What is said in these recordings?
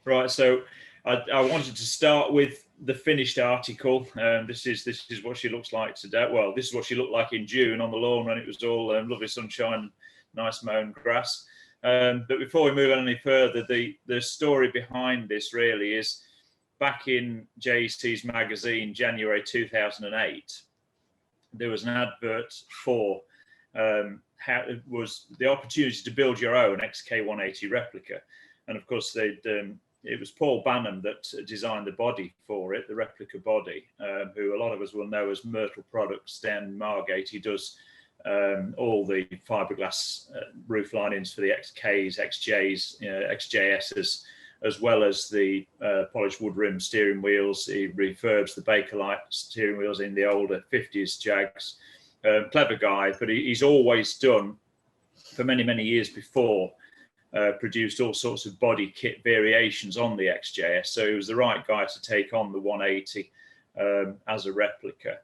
Right, so I wanted to start with the finished article. This is what she looks like today. Well, this is what she looked like in June on the lawn when it was all lovely sunshine, nice mown grass. But before we move on any further, the story behind this really is back in JEC's magazine, January 2008, there was an advert for how it was the opportunity to build your own XK180 replica. And of course, it was Paul Banham that designed the body for it, the replica body, who a lot of us will know as Myrtle Products down in Margate. He does all the fiberglass roof linings for the XKs, XJs, XJSs, as well as the polished wood rim steering wheels. He refurbs the Bakelite steering wheels in the older 50s Jags. Clever guy, but he's always done, for many, many years before, produced all sorts of body kit variations on the XJS. So he was the right guy to take on the 180 as a replica.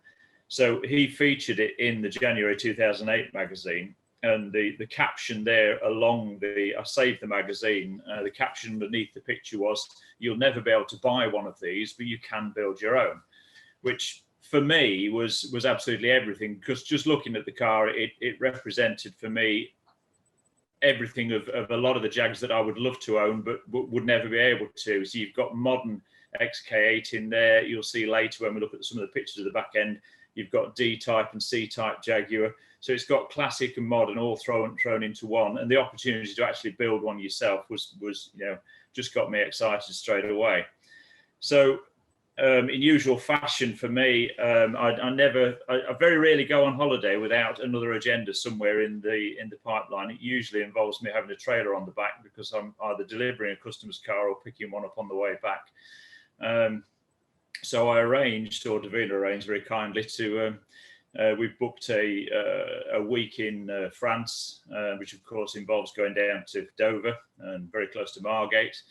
So he featured it in the January 2008 magazine. And the caption there along I saved the magazine, the caption underneath the picture was, "You'll never be able to buy one of these, but you can build your own," which for me was absolutely everything, because just looking at the car, it represented for me everything of a lot of the Jags that I would love to own, but would never be able to. So you've got modern XK8 in there. You'll see later when we look at some of the pictures of the back end, you've got D-type and C-type Jaguar. So it's got classic and modern all thrown into one. And the opportunity to actually build one yourself was just got me excited straight away. So in usual fashion for me, I very rarely go on holiday without another agenda somewhere in the pipeline. It usually involves me having a trailer on the back, because I'm either delivering a customer's car or picking one up on the way back. So I arranged, or Davina arranged very kindly, to we've booked a week in France, which of course involves going down to Dover and very close to Margate.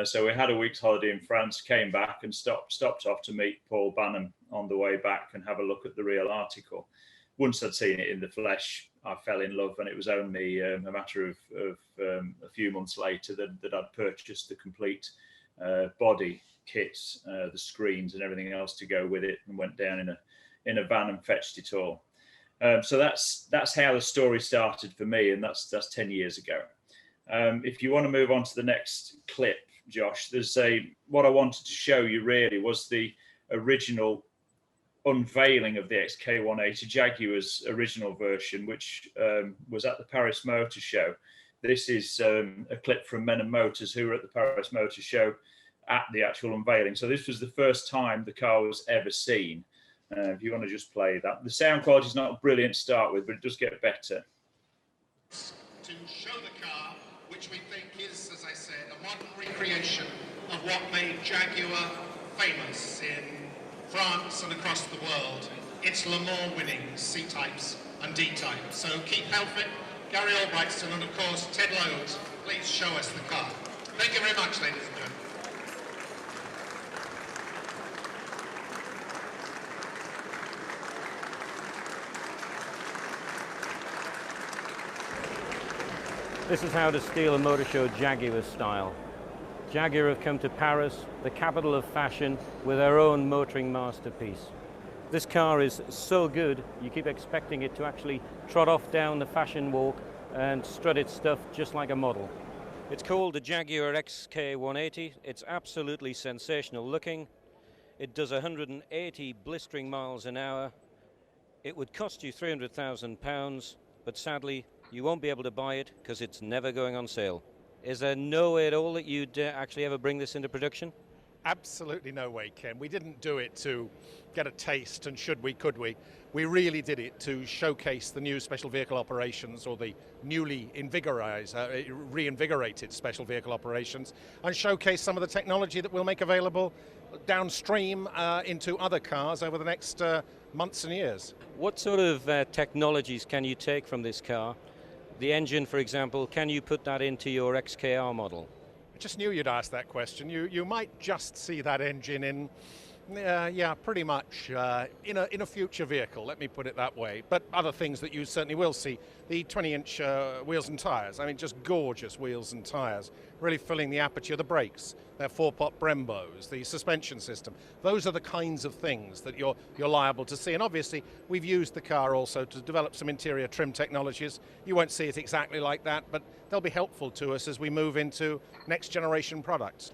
So we had a week's holiday in France, came back and stopped off to meet Paul Banham on the way back and have a look at the real article. Once I'd seen it in the flesh, I fell in love, and it was only a matter of a few months later that I'd purchased the complete body kit, the screens and everything else to go with it, and went down in a van and fetched it all. So that's how the story started for me, and that's 10 years ago. If you want to move on to the next clip, Josh, what I wanted to show you really was the original unveiling of the XK180, Jaguar's original version, which was at the Paris Motor Show. This is a clip from Men & Motors, who were at the Paris Motor Show at the actual unveiling. So this was the first time the car was ever seen. If you want to just play that. The sound quality is not brilliant to start with, but it does get better. To show the car, which we think is, as I said, a modern recreation of what made Jaguar famous in France and across the world. Its Le Mans winning C-types and D-types. So Keith Helfrich, Gary Albrightson, and of course Ted Lowe, please show us the car. Thank you very much, ladies and gentlemen. This is how to steal a motor show Jaguar style. Jaguar have come to Paris, the capital of fashion, with their own motoring masterpiece. This car is so good, you keep expecting it to actually trot off down the fashion walk and strut its stuff just like a model. It's called the Jaguar XK180. It's absolutely sensational looking. It does 180 blistering miles an hour. It would cost you £300,000, but sadly, you won't be able to buy it because it's never going on sale. Is there no way at all that you'd actually ever bring this into production? Absolutely no way, Ken. We didn't do it to get a taste and should we, could we. We really did it to showcase the new special vehicle operations, or the newly reinvigorated special vehicle operations, and showcase some of the technology that we'll make available downstream into other cars over the next months and years. What sort of technologies can you take from this car? The engine, for example, can you put that into your XKR model? I just knew you'd ask that question. You might just see that engine in Yeah, pretty much. In a future vehicle, let me put it that way. But other things that you certainly will see, the 20-inch wheels and tyres. I mean, just gorgeous wheels and tyres, really filling the aperture. The brakes, they're 4-pot Brembos, the suspension system. Those are the kinds of things that you're liable to see. And obviously, we've used the car also to develop some interior trim technologies. You won't see it exactly like that, but they'll be helpful to us as we move into next generation products.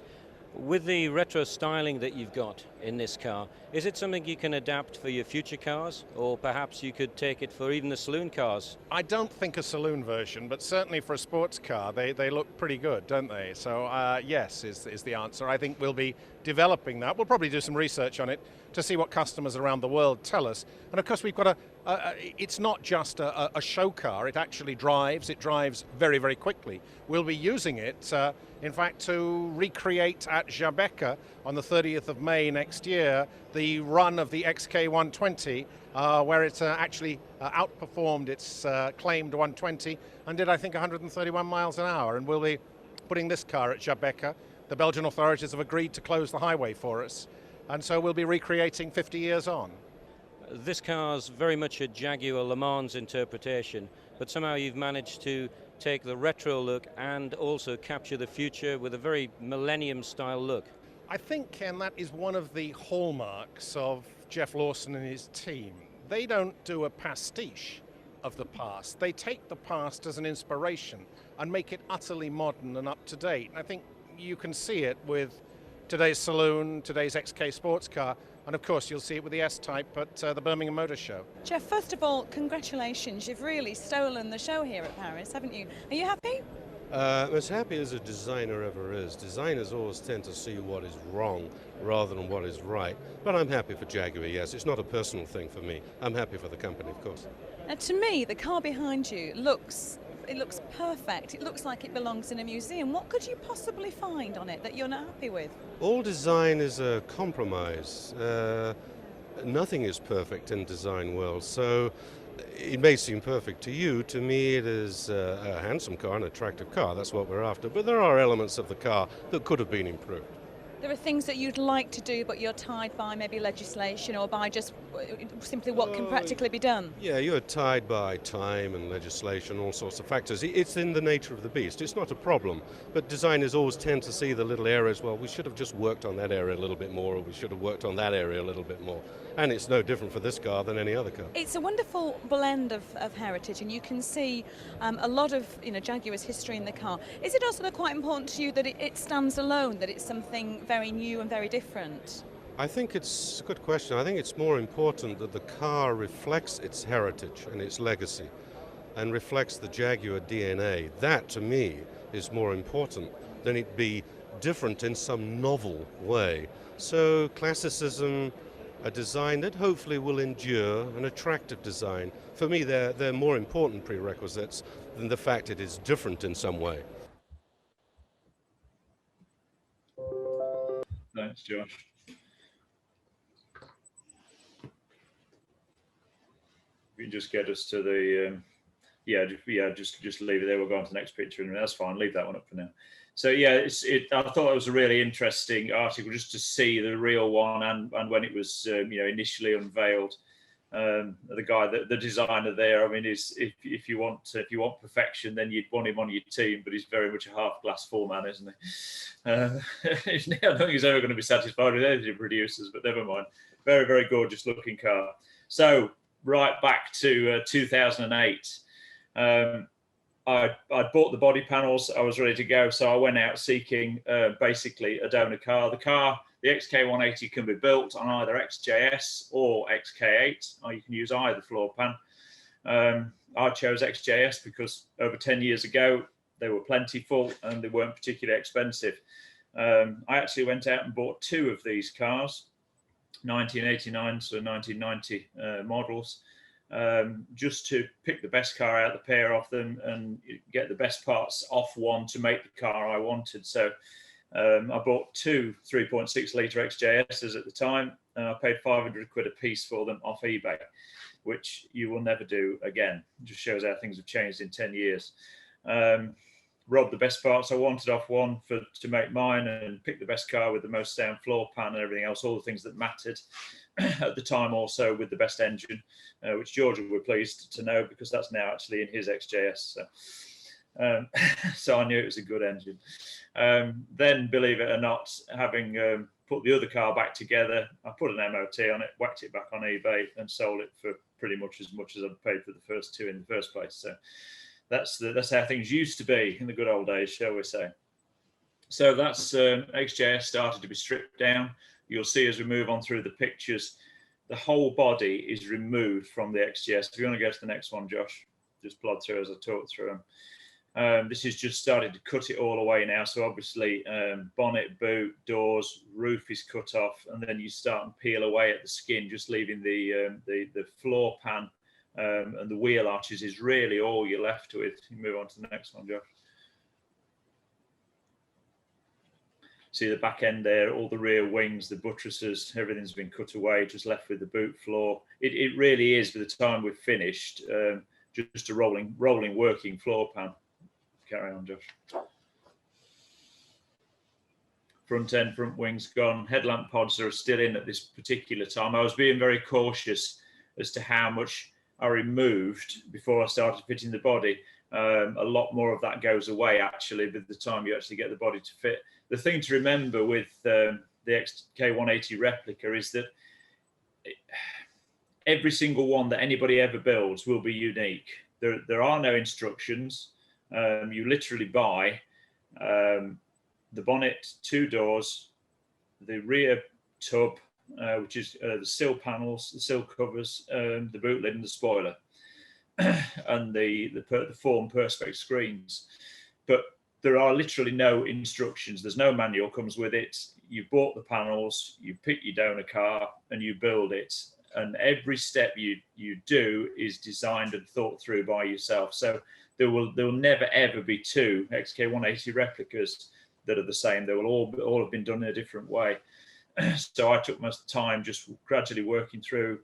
With the retro styling that you've got in this car, is it something you can adapt for your future cars, or perhaps you could take it for even the saloon cars? I don't think a saloon version, but certainly for a sports car, they look pretty good, don't they? So yes is the answer. I think we'll be developing that. We'll probably do some research on it to see what customers around the world tell us. And of course, we've got it's not just a show car. It actually drives. It drives very, very quickly. We'll be using it, in fact, to recreate at JEC on the 30th of May next year the run of the XK180, where it actually outperformed its claimed 120 and did, I think, 131 miles an hour. And we'll be putting this car at JEC. The Belgian authorities have agreed to close the highway for us. And so we'll be recreating 50 years on. This car's very much a Jaguar Le Mans interpretation, but somehow you've managed to take the retro look and also capture the future with a very millennium-style look. I think, Ken, that is one of the hallmarks of Jeff Lawson and his team. They don't do a pastiche of the past. They take the past as an inspiration and make it utterly modern and up to date. And I think you can see it with today's saloon, today's XK sports car, and of course you'll see it with the S-Type at the Birmingham Motor Show. Jeff, first of all, congratulations. You've really stolen the show here at Paris, haven't you? Are you happy? As happy as a designer ever is. Designers always tend to see what is wrong rather than what is right. But I'm happy for Jaguar, yes. It's not a personal thing for me. I'm happy for the company, of course. Now, to me, the car behind you looks perfect. It looks like it belongs in a museum. What could you possibly find on it that you're not happy with? All design is a compromise. Nothing is perfect in design world, so it may seem perfect to you. To me, it is a handsome car, an attractive car. That's what we're after. But there are elements of the car that could have been improved. There are things that you'd like to do, but you're tied by maybe legislation or by just simply what can practically be done. Yeah, you're tied by time and legislation, all sorts of factors. It's in the nature of the beast. It's not a problem. But designers always tend to see the little areas, well, we should have just worked on that area a little bit more, or we should have worked on that area a little bit more. And it's no different for this car than any other car. It's a wonderful blend of heritage, and you can see a lot of Jaguar's history in the car. Is it also quite important to you that it stands alone, that it's something very new and very different? I think it's a good question. I think it's more important that the car reflects its heritage and its legacy and reflects the Jaguar DNA. That, to me, is more important than it be different in some novel way. So classicism, a design that hopefully will endure, an attractive design. For me, they're more important prerequisites than the fact it is different in some way. Thanks, Josh. If you just get us to the, just leave it there. We'll go on to the next picture, and that's fine. Leave that one up for now. So yeah, I thought it was a really interesting article just to see the real one and when it was initially unveiled. The designer there, I mean, is if you want perfection, then you'd want him on your team. But he's very much a half-glass full man, isn't he? I don't think he's ever going to be satisfied with anything producers, but never mind. Very, very gorgeous looking car. So right back to 2008. I bought the body panels. I was ready to go, so I went out seeking basically a donor car. The XK180 can be built on either XJS or XK8, or you can use either floor pan. I chose XJS because over 10 years ago they were plentiful and they weren't particularly expensive. I actually went out and bought two of these cars, 1989 to 1990 models. Just to pick the best car out of the pair of them and get the best parts off one to make the car I wanted. So I bought two 3.6 litre XJSs at the time, and I paid 500 quid a piece for them off eBay, which you will never do again. It just shows how things have changed in 10 years. robbed the best parts I wanted off one to make mine, and picked the best car with the most sound floor pan and everything else, all the things that mattered at the time, also with the best engine, which George will be pleased to know because that's now actually in his XJS. So, so I knew it was a good engine. Then, believe it or not, having put the other car back together, I put an MOT on it, whacked it back on eBay, and sold it for pretty much as I'd paid for the first two in the first place. So that's how things used to be in the good old days, shall we say. So that's XJS started to be stripped down. You'll see as we move on through the pictures, the whole body is removed from the XJS. If you want to go to the next one, Josh, just plod through as I talk through them. This is just started to cut it all away now. So obviously bonnet, boot, doors, roof is cut off, and then you start and peel away at the skin, just leaving the floor pan and the wheel arches is really all you're left with. You move on to the next one, Josh. See the back end there, all the rear wings, the buttresses, everything's been cut away, just left with the boot floor. It really is, by the time we've finished, just a rolling working floor pan. Carry on, Josh. Front end, front wings gone. Headlamp pods are still in at this particular time. I was being very cautious as to how much I removed before I started fitting the body. A lot more of that goes away actually by the time you actually get the body to fit. The thing to remember with the XK180 Replica is that every single one that anybody ever builds will be unique. There are no instructions. You literally buy the bonnet, two doors, the rear tub, which is the sill panels, the sill covers, the boot lid and the spoiler, and the form perspex screens. But there are literally no instructions. There's no manual comes with it. You bought the panels, you pick your donor car and you build it. And every step you do is designed and thought through by yourself. So there will never ever be two XK180 replicas that are the same. They will all have been done in a different way. So I took my time just gradually working through,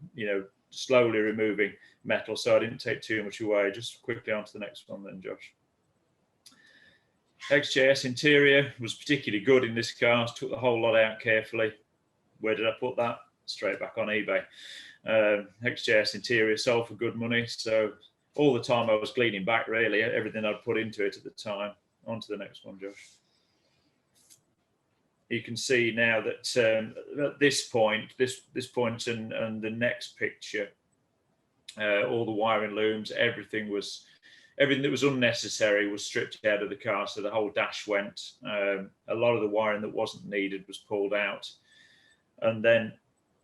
slowly removing metal. So I didn't take too much away. Just quickly on to the next one then, Josh. XJS interior was particularly good in this car. Took the whole lot out carefully. Where did I put that? Straight back on eBay. XJS interior sold for good money. So all the time I was cleaning back really everything I'd put into it at the time. On to the next one, Josh. You can see now that at this point and the next picture, all the wiring looms, everything that was unnecessary was stripped out of the car. So the whole dash went. A lot of the wiring that wasn't needed was pulled out. And then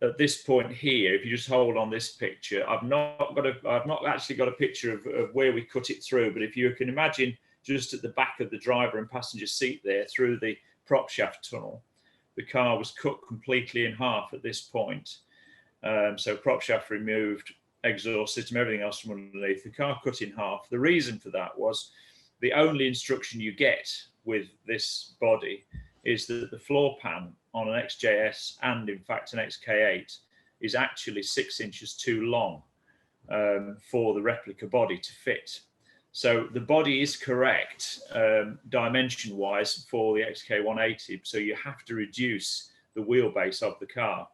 at this point here, if you just hold on this picture, I've not actually got a picture of where we cut it through, but if you can imagine just at the back of the driver and passenger seat there through the prop shaft tunnel, the car was cut completely in half at this point. So prop shaft removed, exhaust system, everything else from underneath, the car cut in half. The reason for that was the only instruction you get with this body is that the floor pan on an XJS and in fact an XK8 is actually 6 inches too long for the replica body to fit. So the body is correct dimension wise for the XK180, so you have to reduce the wheelbase of the car.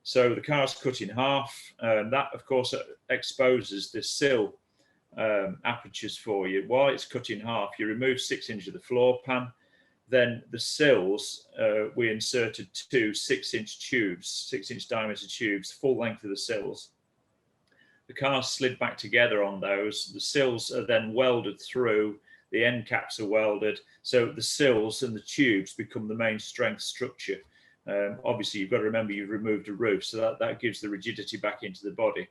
So the car's cut in half, and that of course exposes the sill apertures for you. While it's cut in half, you remove 6 inches of the floor pan. Then the sills, we inserted two 6-inch tubes, 6-inch diameter tubes, full length of the sills. The car slid back together on those. The sills are then welded through, the end caps are welded. So the sills and the tubes become the main strength structure. Obviously, you've got to remember you've removed a roof, so that gives the rigidity back into the body.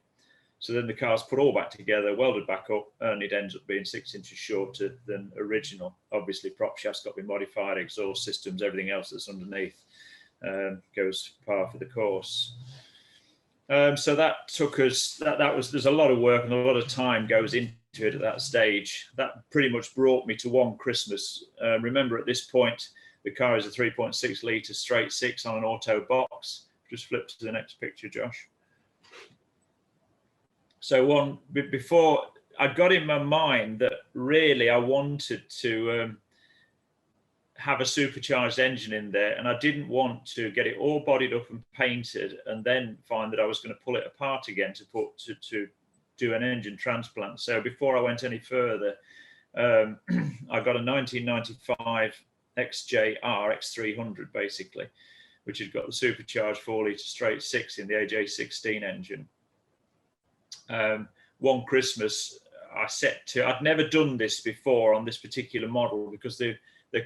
So then the car's put all back together, welded back up, and it ends up being 6 inches shorter than original. Obviously, prop shaft's got to be modified, exhaust systems, everything else that's underneath goes par for the course. So that took us, there's a lot of work and a lot of time goes into it at that stage. That pretty much brought me to one Christmas. Remember, at this point, the car is a 3.6 litre straight six on an auto box. Just flip to the next picture, Josh. So before I got in my mind that really I wanted to have a supercharged engine in there, and I didn't want to get it all bodied up and painted and then find that I was going to pull it apart again to do an engine transplant. So before I went any further, I got a 1995 XJR X300 basically, which has got the supercharged 4-litre straight 6 in the AJ16 engine. One Christmas I set to, I'd never done this before on this particular model because they're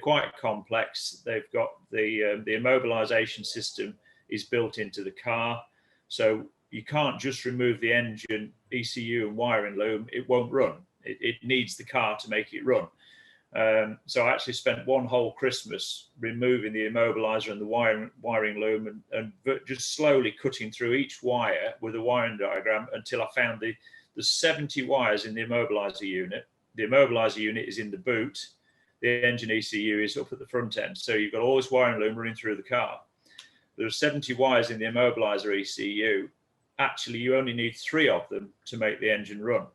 quite complex. They've got the immobilization system is built into the car, so you can't just remove the engine, ECU and wiring loom. It won't run. It needs the car to make it run. So I actually spent one whole Christmas removing the immobilizer and the wiring loom and just slowly cutting through each wire with a wiring diagram until I found the 70 wires in the immobilizer unit. The immobilizer unit is in the boot. The engine ECU is up at the front end. So you've got all this wiring loom running through the car. There are 70 wires in the immobilizer ECU. Actually, you only need 3 of them to make the engine run,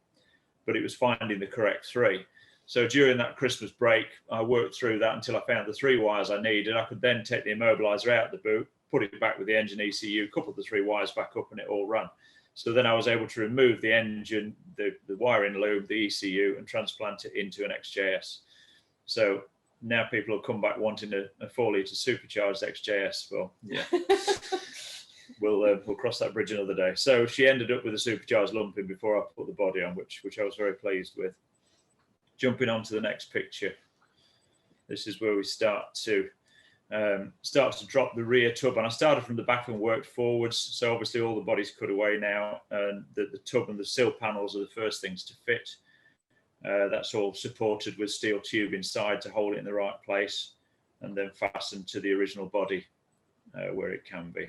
but it was finding the correct 3. So during that Christmas break, I worked through that until I found the 3 wires I needed. I could then take the immobilizer out of the boot, put it back with the engine ECU, couple the 3 wires back up, and it all ran. So then I was able to remove the engine, the wiring loom, the ECU, and transplant it into an XJS. So now people will come back wanting a 4-litre supercharged XJS. Well, yeah, we'll cross that bridge another day. So she ended up with a supercharged lumping before I put the body on, which I was very pleased with. Jumping on to the next picture. This is where we start to drop the rear tub, and I started from the back and worked forwards. So obviously all the body's cut away now, and the tub and the sill panels are the first things to fit. That's all supported with steel tube inside to hold it in the right place, and then fastened to the original body where it can be.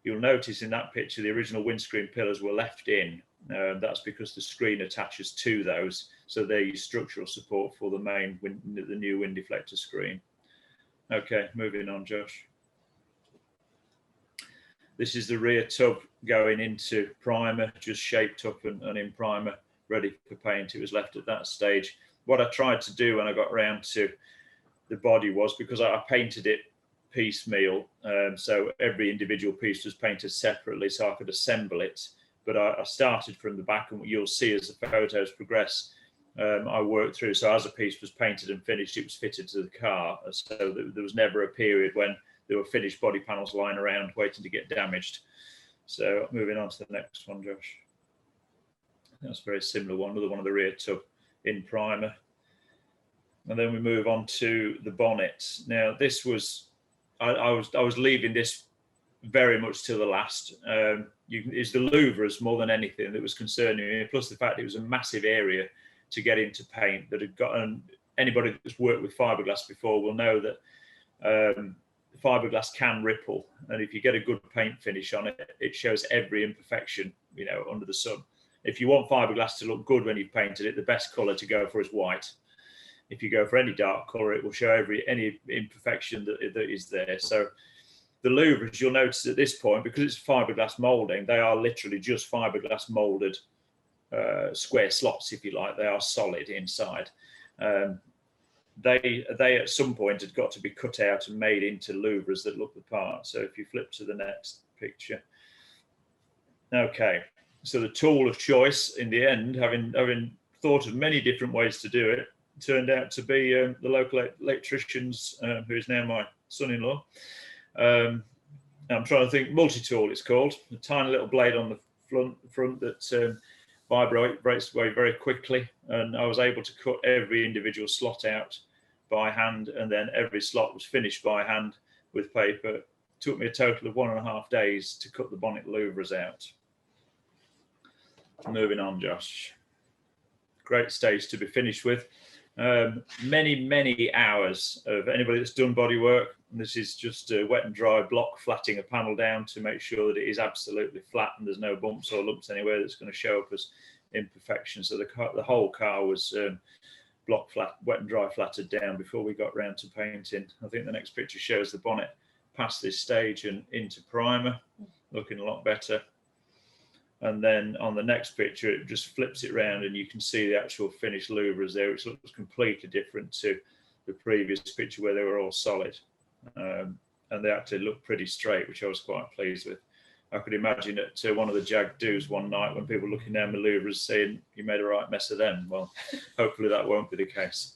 You'll notice in that picture the original windscreen pillars were left in. That's because the screen attaches to those, so they're your structural support for the new wind deflector screen. Okay, moving on, Josh. This is the rear tub going into primer, just shaped up and in primer, ready for paint. It was left at that stage. What I tried to do when I got round to the body was, because I painted it piecemeal, so every individual piece was painted separately so I could assemble it. But I started from the back, and what you'll see as the photos progress, I worked through. So as a piece was painted and finished, it was fitted to the car. So there was never a period when there were finished body panels lying around waiting to get damaged. So moving on to the next one, Josh. That's a very similar one, another one of the rear tub in primer. And then we move on to the bonnet. Now this was, I was leaving this very much to the last. It's the louvres more than anything that was concerning me, plus the fact it was a massive area to get into paint that had gotten, anybody that's worked with fiberglass before will know that fiberglass can ripple, and if you get a good paint finish on it, it shows every imperfection, you know, under the sun. If you want fiberglass to look good when you've painted it, the best color to go for is white. If you go for any dark color, it will show any imperfection that is there. So the louvres, you'll notice at this point, because it's fiberglass molding, they are literally just fiberglass molded square slots, if you like. They are solid inside. They at some point had got to be cut out and made into louvres that look the part. So if you flip to the next picture. Okay, so the tool of choice in the end, having thought of many different ways to do it, turned out to be the local electrician's, who is now my son-in-law. I'm trying to think, multi-tool it's called, a tiny little blade on the front that vibrates away very quickly, and I was able to cut every individual slot out by hand, and then every slot was finished by hand with paper. It took me a total of 1.5 days to cut the bonnet louvres out. Moving on, Josh. Great stage to be finished with. Many hours of anybody that's done body work. This is just wet and dry block flatting a panel down to make sure that it is absolutely flat and there's no bumps or lumps anywhere that's going to show up as imperfection. So the whole car was block flat, wet and dry flattered down before we got round to painting. I think the next picture shows the bonnet past this stage and into primer, looking a lot better. And then on the next picture, it just flips it around and you can see the actual finished louvres there, which looks completely different to the previous picture where they were all solid. And they actually look pretty straight, which I was quite pleased with. I could imagine at one of the JAG do's one night when people looking down the louvres saying, you made a right mess of them. Well, hopefully that won't be the case.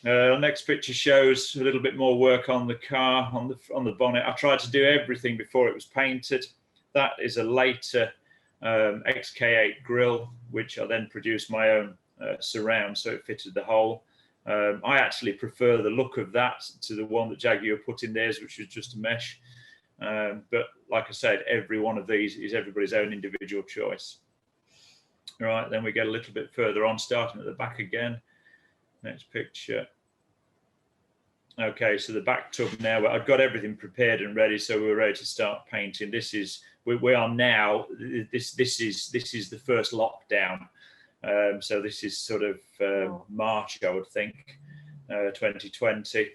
Next picture shows a little bit more work on the car, on the bonnet. I tried to do everything before it was painted. That is a later XK8 grille, which I then produced my own surround, so it fitted the hole. I actually prefer the look of that to the one that Jaguar put in theirs, which was just a mesh. But like I said, every one of these is everybody's own individual choice. All right, then we get a little bit further on, starting at the back again. Next picture. Okay, so the back tub now, I've got everything prepared and ready, so we're ready to start painting. This is, we are now, this is the first lockdown. So this is sort of March, I would think, 2020,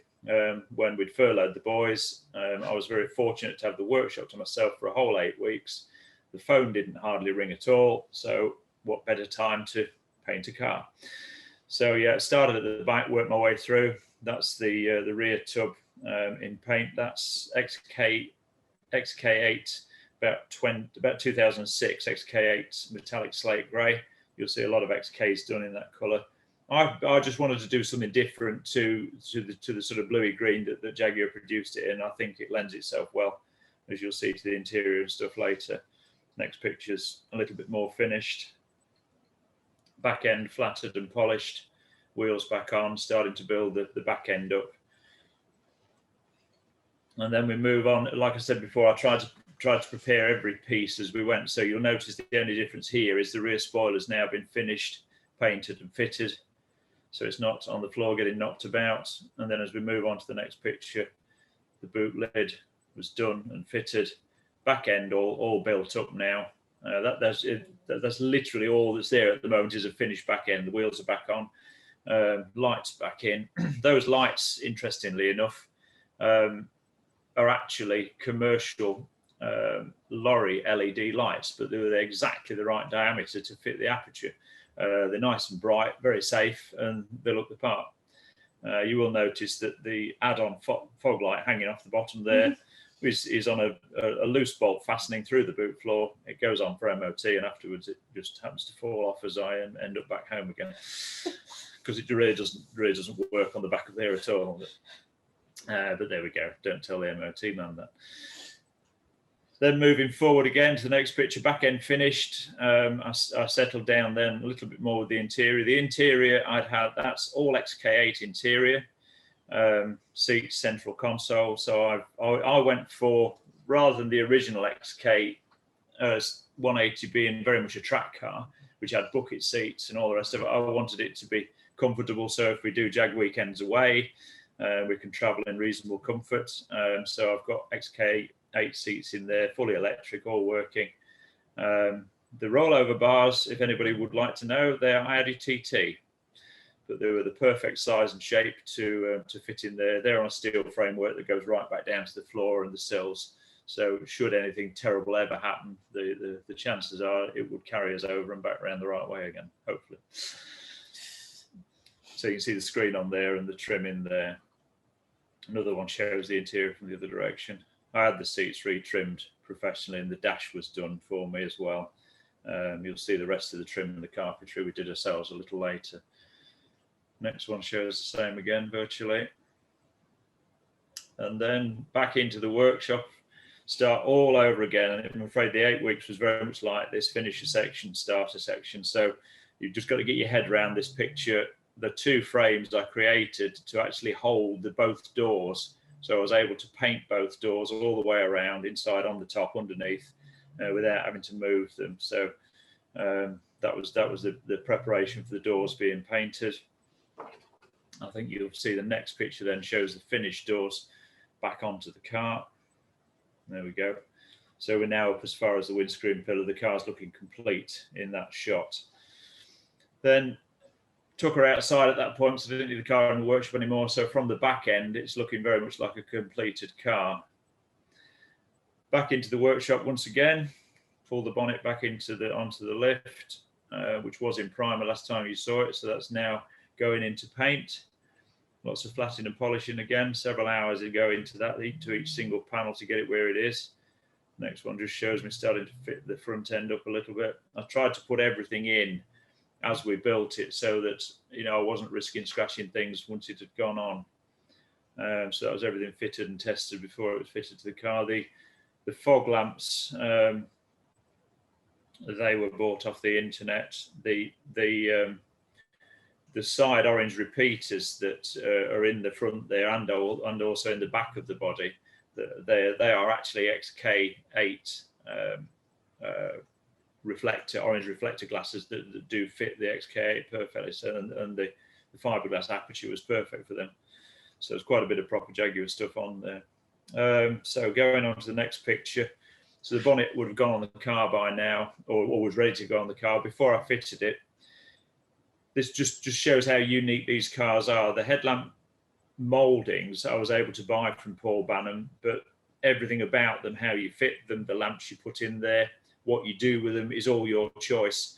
when we'd furloughed the boys. I was very fortunate to have the workshop to myself for a whole 8 weeks. The phone didn't hardly ring at all, so what better time to paint a car? So yeah, started at the back, worked my way through. That's the rear tub in paint. That's XK8, about 2006 XK8 metallic slate grey. You'll see a lot of XKs done in that colour. I just wanted to do something different to the sort of bluey green that Jaguar produced it in. I think it lends itself well, as you'll see, to the interior and stuff later. Next picture's a little bit more finished. Back end flattered and polished. Wheels back on, starting to build the back end up. And then we move on. Like I said before, I tried to prepare every piece as we went. So you'll notice the only difference here is the rear spoiler's now been finished, painted and fitted. So it's not on the floor getting knocked about. And then as we move on to the next picture, the boot lid was done and fitted. Back end all built up now. That's literally all that's there at the moment is a finished back end. The wheels are back on. Lights back in. Those lights, interestingly enough, are actually commercial lorry LED lights, but they're exactly the right diameter to fit the aperture. They're nice and bright, very safe, and they look the part. You will notice that the add-on fog light hanging off the bottom there is on a loose bolt fastening through the boot floor. It goes on for MOT, and afterwards it just happens to fall off as I end up back home again, because it really doesn't work on the back of there at all. But there we go. Don't tell the MOT man that. Then moving forward again to the next picture, back end finished. I settled down then a little bit more with the interior. The interior that's all XK8 interior. Seats, central console. So I went for, rather than the original XK 180 being very much a track car, which had bucket seats and all the rest of it, I wanted it to be comfortable. So if we do Jag weekends away, we can travel in reasonable comfort. So I've got XK8 seats in there, fully electric, all working. The rollover bars, if anybody would like to know, they're IADTT, but they were the perfect size and shape to fit in there. They're on a steel framework that goes right back down to the floor and the sills. So should anything terrible ever happen, the chances are it would carry us over and back around the right way again, hopefully. So you can see the screen on there and the trim in there. Another one shows the interior from the other direction. I had the seats retrimmed professionally and the dash was done for me as well. You'll see the rest of the trim and the carpentry we did ourselves a little later. Next one shows the same again, virtually. And then back into the workshop, start all over again. And I'm afraid the 8 weeks was very much like this: finisher section, starter section. So you've just got to get your head around this picture. The two frames I created to actually hold both doors. So I was able to paint both doors all the way around, inside, on the top, underneath, without having to move them. So that was the preparation for the doors being painted. I think you'll see the next picture then shows the finished doors back onto the car. There we go. So we're now up as far as the windscreen pillar. The car's looking complete in that shot. Then took her outside at that point, so I didn't need the car in the workshop anymore. So from the back end, it's looking very much like a completed car. Back into the workshop once again. pull the bonnet back onto the lift, which was in primer last time you saw it. So that's now going into paint. Lots of flattening and polishing again. Several hours to go into that, to each single panel to get it where it is. Next one just shows me starting to fit the front end up a little bit. I tried to put everything in as we built it so that, you know, I wasn't risking scratching things once it had gone on. So that was everything fitted and tested before it was fitted to the car. The fog lamps, they were bought off the internet. The side orange repeaters that are in the front there and also in the back of the body, they are actually XK8 orange reflector glasses that do fit the XK8 perfectly. So and the fiberglass aperture was perfect for them. So there's quite a bit of proper Jaguar stuff on there. So going on to the next picture. So the bonnet would have gone on the car by now, or was ready to go on the car before I fitted it. This just shows how unique these cars are. The headlamp moldings I was able to buy from Paul Banham, but everything about them, how you fit them, the lamps you put in there, what you do with them is all your choice.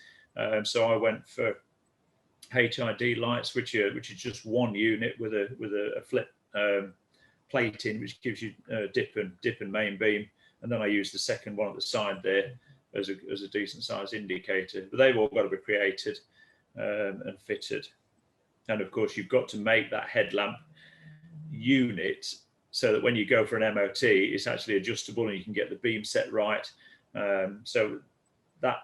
So I went for HID lights, which are just one unit with a flip plating, which gives you dip and main beam, and then I used the second one at the side there as a decent size indicator. But they've all got to be created and fitted, and of course you've got to make that headlamp unit so that when you go for an MOT, it's actually adjustable and you can get the beam set right. So that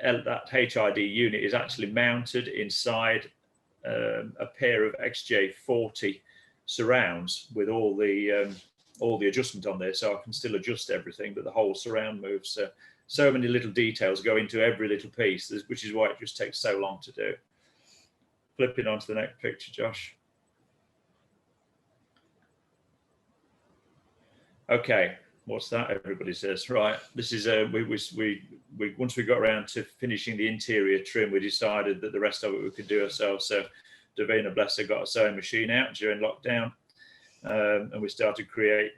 HID unit is actually mounted inside a pair of XJ40 surrounds with all the adjustment on there, so I can still adjust everything, but the whole surround moves. So many little details go into every little piece, which is why it just takes so long to do. Flipping on to the next picture, Josh. Okay, what's that? Everybody says, right. This is we once we got around to finishing the interior trim, we decided that the rest of it we could do ourselves. So Davina, bless her, got a sewing machine out during lockdown, and we started to create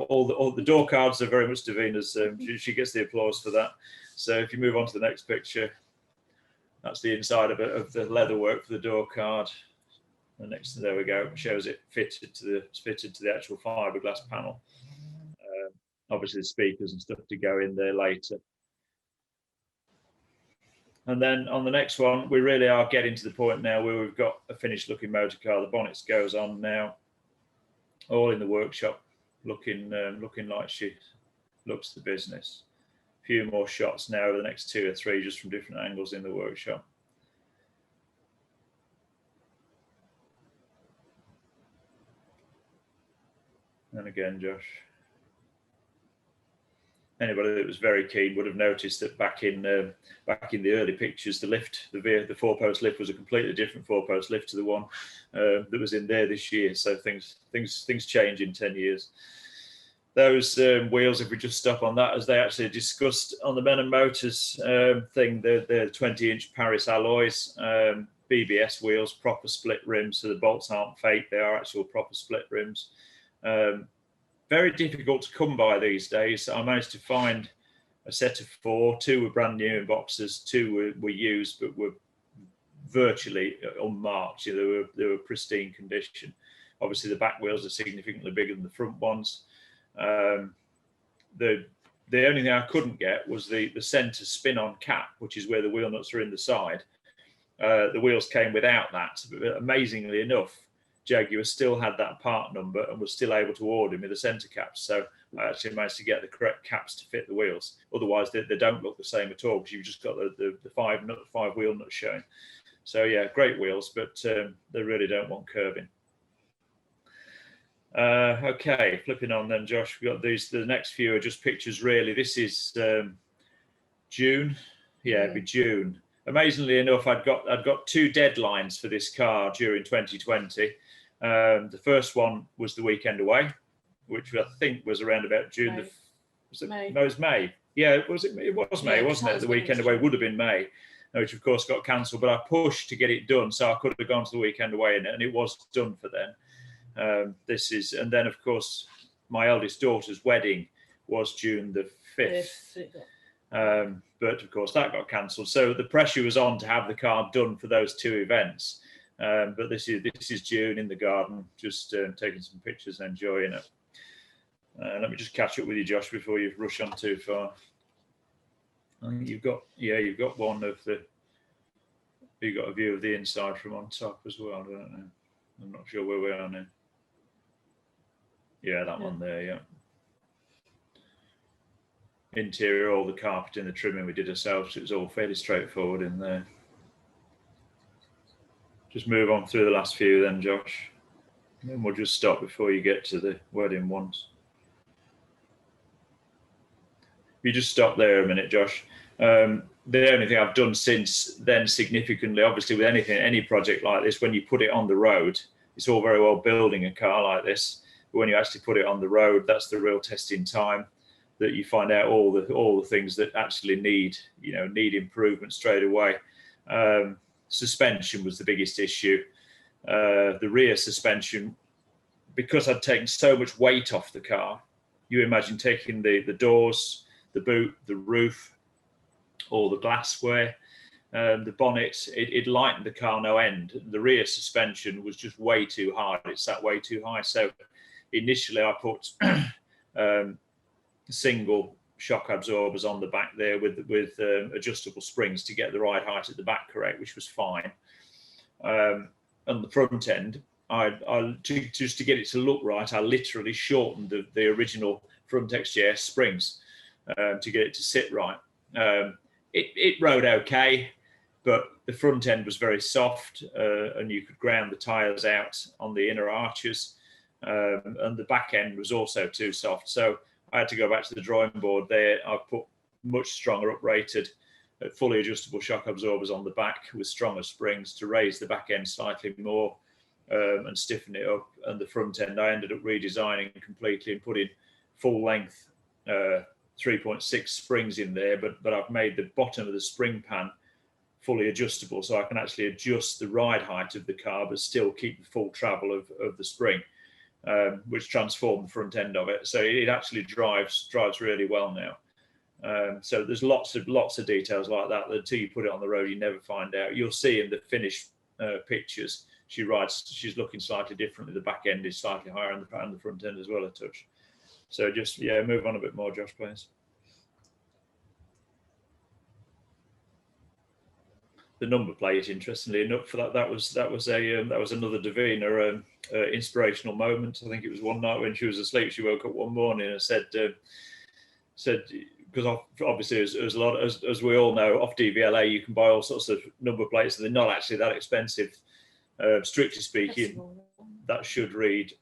all the door cards are very much Davina's. She gets the applause for that. So if you move on to the next picture, that's the inside of the leather work for the door card. The next, there we go, shows it fitted to the actual fiberglass panel. Obviously the speakers and stuff to go in there later. And then on the next one, we really are getting to the point now where we've got a finished looking motor car. The bonnet goes on now, all in the workshop, looking like she looks the business. A few more shots now over the next 2 or 3, just from different angles in the workshop. And again, Josh. Anybody that was very keen would have noticed that back in the early pictures, the 4-post lift was a completely different 4-post lift to the one that was in there this year. So things change in 10 years. Those wheels, if we just stop on that, as they actually discussed on the Men and Motors thing, they're 20-inch Paris alloys, BBS wheels, proper split rims, so the bolts aren't fake, they are actual proper split rims. Very difficult to come by these days. I managed to find a set of 4. 2 were brand new in boxes, 2 were used, but were virtually unmarked. You know, they were pristine condition. Obviously, the back wheels are significantly bigger than the front ones. The only thing I couldn't get was the center spin-on cap, which is where the wheel nuts are in the side. The wheels came without that. But amazingly enough, Jaguar still had that part number and was still able to order me the center caps. So I actually managed to get the correct caps to fit the wheels. Otherwise, they don't look the same at all because you've just got the 5 wheel nuts showing. So yeah, great wheels, but they really don't want curving. Okay, flipping on then, Josh. We've got these. The next few are just pictures, really. This is June. Yeah, it'd be June. Amazingly enough, I'd got 2 deadlines for this car during 2020. The first one was the weekend away, which I think was around about June. May. May. No, it was May. Yeah, it was May, wasn't it? The weekend away would have been May, which of course got cancelled. But I pushed to get it done, so I could have gone to the weekend away in it, and it was done for then. And then of course my eldest daughter's wedding was June the 5th. But of course that got cancelled. So the pressure was on to have the car done for those 2 events. But this is June in the garden, just taking some pictures and enjoying it. Let me just catch up with you, Josh, before you rush on too far. I think you've got one of the. You got a view of the inside from on top as well, don't you? I'm not sure where we are now. Yeah, that one there, yeah. Interior, all the carpet and the trimming we did ourselves. It was all fairly straightforward in there. Just move on through the last few then, Josh. And then we'll just stop before you get to the wedding ones. You just stop there a minute, Josh. The only thing I've done since then significantly, obviously with any project like this, when you put it on the road, it's all very well building a car like this, but when you actually put it on the road, that's the real testing time, that you find out all the things that actually need improvement straight away. Suspension was the biggest issue. The rear suspension, because I'd taken so much weight off the car, you imagine taking the doors, the boot, the roof, all the glassware, the bonnet, it lightened the car no end. The rear suspension was just way too hard. It sat way too high. So initially I put single shock absorbers on the back there with adjustable springs to get the right height at the back correct, which was fine. On the front end, just to get it to look right, I literally shortened the original front XJS springs to get it to sit right. It rode okay, but the front end was very soft, and you could ground the tyres out on the inner arches, and the back end was also too soft. So I had to go back to the drawing board there. I put much stronger uprated, fully adjustable shock absorbers on the back with stronger springs to raise the back end slightly more and stiffen it up. And the front end I ended up redesigning completely and putting full length 3.6 springs in there, but I've made the bottom of the spring pan fully adjustable, so I can actually adjust the ride height of the car but still keep the full travel of the spring, which transformed the front end of it. So it actually drives really well now. So there's lots of details like that until you put it on the road you never find out. You'll see in the finished pictures she's looking slightly differently. The back end is slightly higher and the front end as well a touch. So just move on a bit more, Josh, please. The number plate, interestingly enough, for that was another Davina inspirational moment. I think it was one night when she was asleep. She woke up one morning and said because obviously as we all know, off DVLA you can buy all sorts of number plates and they're not actually that expensive. Strictly speaking, that should read.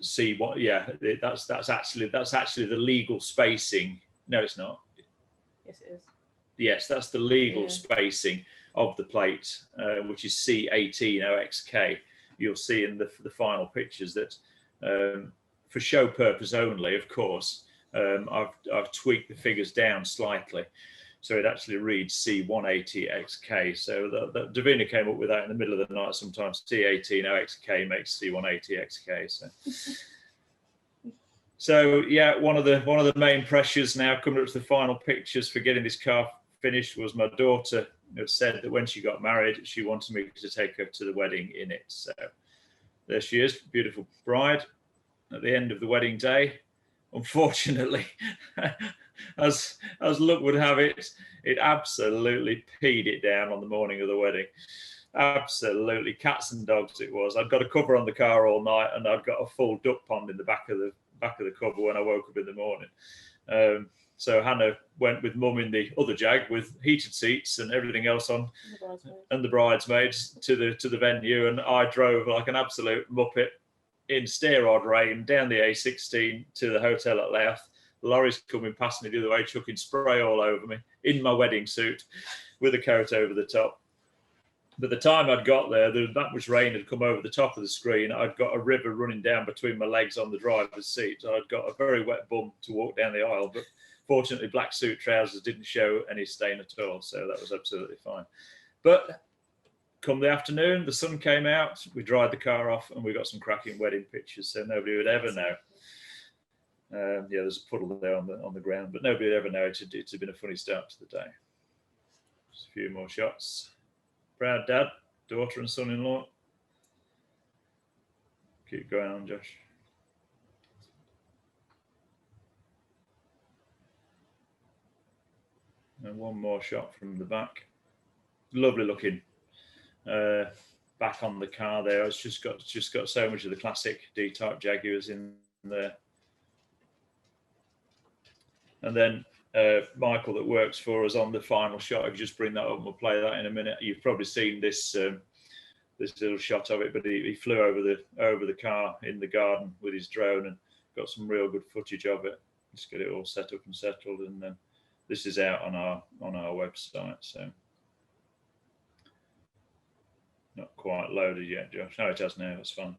C1, yeah, that's actually the legal spacing. No, it's not. Yes, it is. Yes, that's the legal spacing of the plate, which is C18 OXK. You'll see in the final pictures that for show purpose only, of course, I've tweaked the figures down slightly. So it actually reads C180 XK. So the Davina came up with that in the middle of the night. Sometimes C18 OXK makes C180 XK. So yeah, one of the main pressures now coming up to the final pictures for getting this car finished was my daughter had said that when she got married, she wanted me to take her to the wedding in it. So there she is, beautiful bride at the end of the wedding day. Unfortunately, as luck would have it, it absolutely peed it down on the morning of the wedding. Absolutely, cats and dogs it was. I'd got a cover on the car all night, and I'd got a full duck pond in the back of the cover when I woke up in the morning. So Hannah went with Mum in the other Jag with heated seats and everything else on, and the bridesmaids to the venue, and I drove like an absolute muppet in steroid rain down the A16 to the hotel at Louth. The lorry's coming past me the other way, chucking spray all over me in my wedding suit with a coat over the top. By the time I'd got there, that much rain had come over the top of the screen. I'd got a river running down between my legs on the driver's seat. So I'd got a very wet bum to walk down the aisle, but fortunately black suit trousers didn't show any stain at all. So that was absolutely fine. But come the afternoon, the sun came out, we dried the car off and we got some cracking wedding pictures. So nobody would ever know. Yeah, there's a puddle there on the ground, but nobody would ever know it's been a funny start to the day. Just a few more shots. Proud dad, daughter and son-in-law. Keep going on, Josh. And one more shot from the back. Lovely looking back on the car there. It's just got so much of the classic D-type Jaguars in there. And then Michael, that works for us on the final shot, if you just bring that up, we'll play that in a minute. You've probably seen this this little shot of it, but he flew over the car in the garden with his drone and got some real good footage of it. Just get it all set up and settled, and then this is out on our website. So not quite loaded yet, Josh. No, it has now. It's fun.